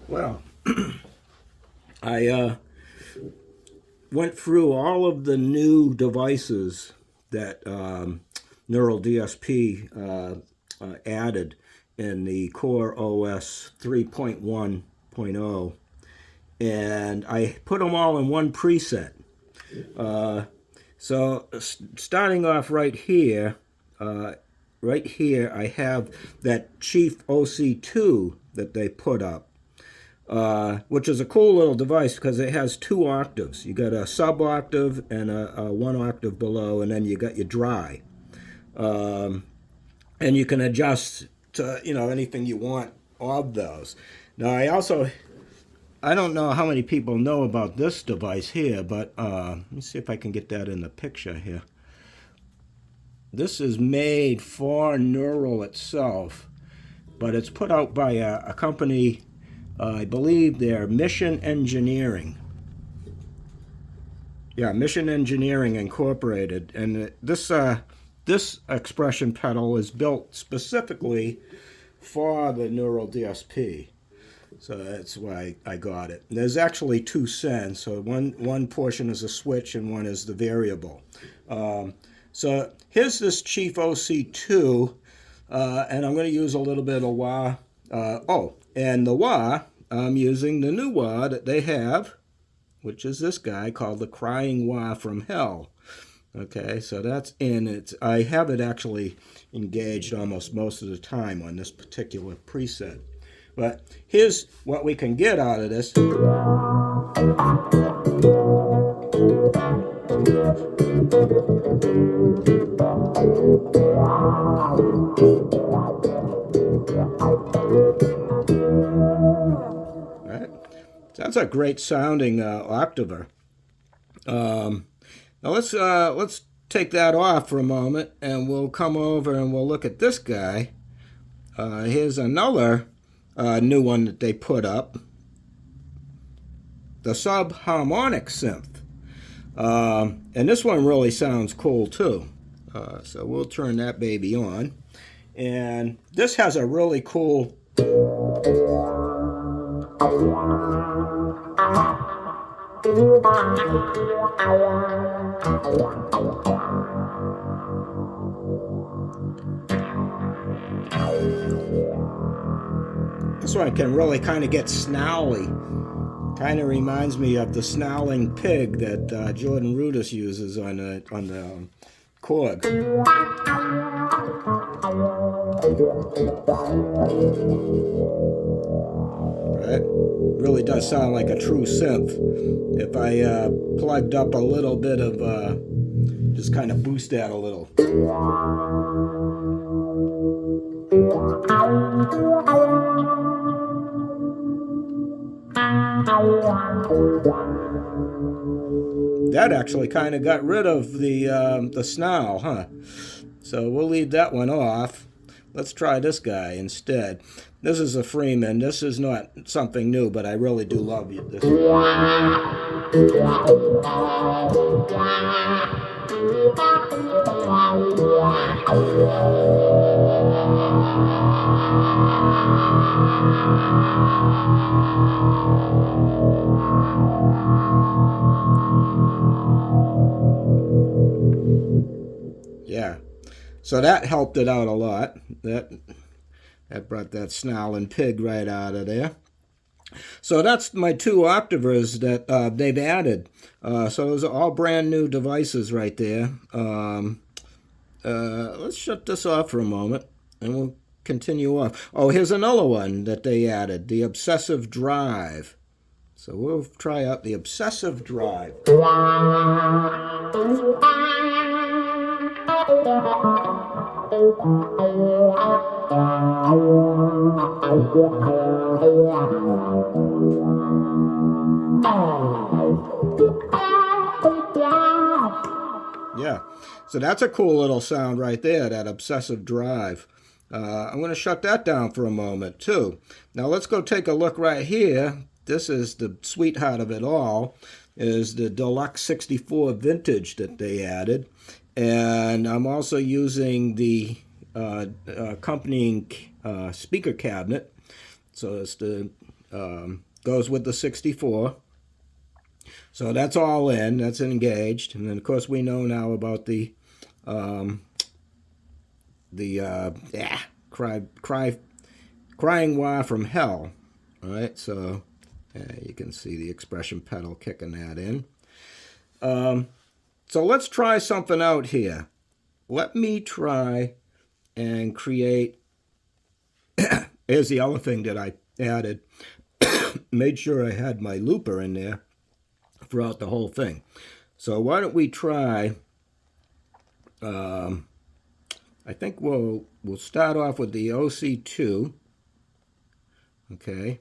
Well, I went through all of the new devices that Neural DSP added in the CorOS 3.1.0, and I put them all in one preset. So starting off right here, I have that Chief OC2 that they put up. Which is a cool little device because it has 2 octaves. You got a sub octave and a 1 octave below, and then you got your dry. And you can adjust to anything you want of those. Now I don't know how many people know about this device here, but let me see if I can get that in the picture here. This is made for Neural itself, but it's put out by a company. I believe they're Mission Engineering. Yeah, Mission Engineering Incorporated. And this expression pedal is built specifically for the Neural DSP. So that's why I got it. There's actually 2 sends. So one portion is a switch and one is the variable. So here's this Chief OC2. And I'm going to use a little bit of wah. And the wah, I'm using the new wah that they have, which is this guy called the Crying Wah from Hell. Okay, so that's in it. I have it actually engaged almost most of the time on this particular preset. But here's what we can get out of this. Right. That's a great sounding octaver. Now let's take that off for a moment, and we'll come over and we'll look at this guy. Here's another new one that they put up, the subharmonic synth, and this one really sounds cool too. So we'll turn that baby on, and this has a really cool. This one can really kind of get snarly. Kind of reminds me of the snarling pig that Jordan Rudess uses on the Korg. Right? Really does sound like a true synth. If I plugged up a little bit of, just kind of boost that a little. That actually kind of got rid of the snarl, huh? So we'll leave that one off. Let's try this guy instead. This is a Freeman. This is not something new, but I really do love this. Yeah, so that helped it out a lot. That brought that snarling pig right out of there. So that's my 2 octavers that they've added. So those are all brand new devices right there. Let's shut this off for a moment, and we'll continue off. Oh, here's another one that they added, the Obsessive Drive. So we'll try out the Obsessive Drive. Yeah, so that's a cool little sound right there, that Obsessive Drive. I'm going to shut that down for a moment too. Now let's go take a look right here. This is the sweetheart of it all, is the Deluxe 64 Vintage that they added. And I'm also using the accompanying speaker cabinet. So it's the goes with the 64. So that's all in, that's engaged. And then of course we know now about the crying wah from hell. All right, so you can see the expression pedal kicking that in. So let's try something out here. Let me try and create, here's the other thing that I added. Made sure I had my looper in there throughout the whole thing. So why don't we try, I think we'll start off with the OC2, okay,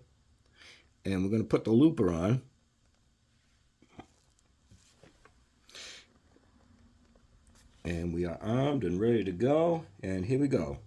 and we're going to put the looper on. And we are armed and ready to go, and here we go.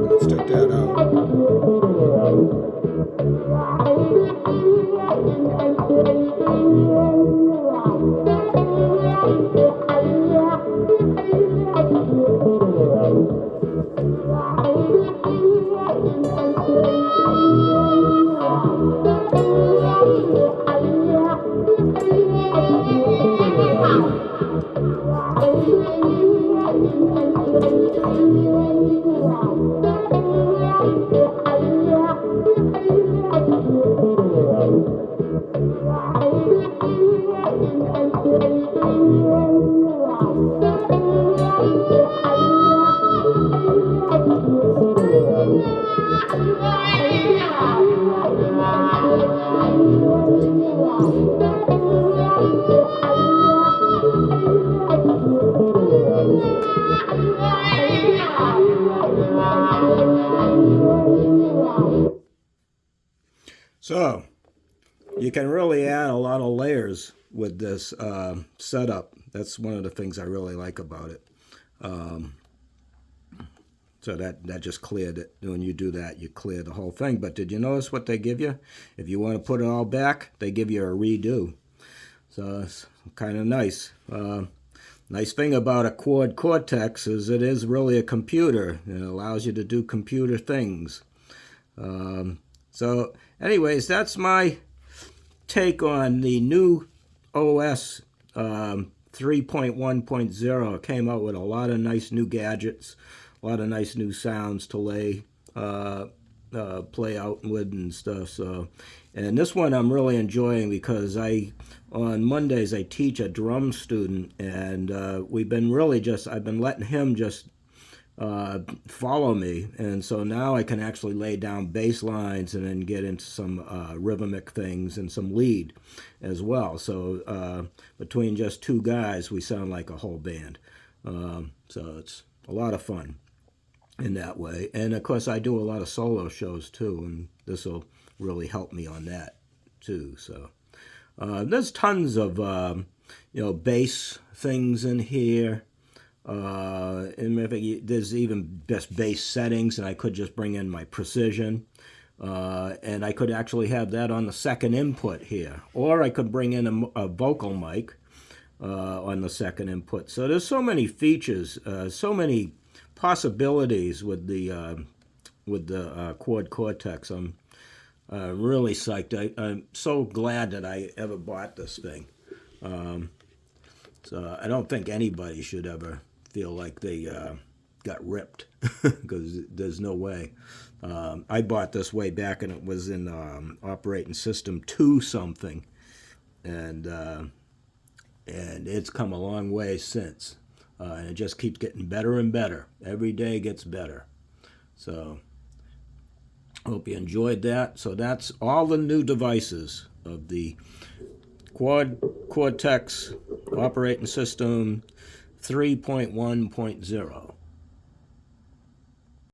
Let's take that out. So you can really add a lot of layers with this setup. That's one of the things I really like about it. So that just cleared it. When you do that, you clear the whole thing. But did you notice what they give you? If you want to put it all back, they give you a redo. So it's kind of nice. Nice thing about a Quad Cortex is it is really a computer. It allows you to do computer things. So anyways, that's my take on the new OS 3.1.0. It came out with a lot of nice new gadgets, a lot of nice new sounds to play out with and stuff. So, and this one I'm really enjoying because on Mondays I teach a drum student, and I've been letting him just follow me, and so now I can actually lay down bass lines and then get into some rhythmic things and some lead as well. So between just two guys, we sound like a whole band. So it's a lot of fun in that way. And of course, I do a lot of solo shows too, and this will really help me on that too. So there's tons of bass things in here. And there's even just bass settings, and I could just bring in my precision, and I could actually have that on the second input here, or I could bring in a vocal mic on the second input. So there's so many features, so many possibilities with the with the Quad Cortex. I'm really psyched. I'm so glad that I ever bought this thing. So I don't think anybody should ever feel like they got ripped, because there's no way. I bought this way back, and it was in operating system 2 something, and it's come a long way since, and it just keeps getting better and better. Every day gets better. So hope you enjoyed that. So that's all the new devices of the Quad Cortex operating system 3.1.0.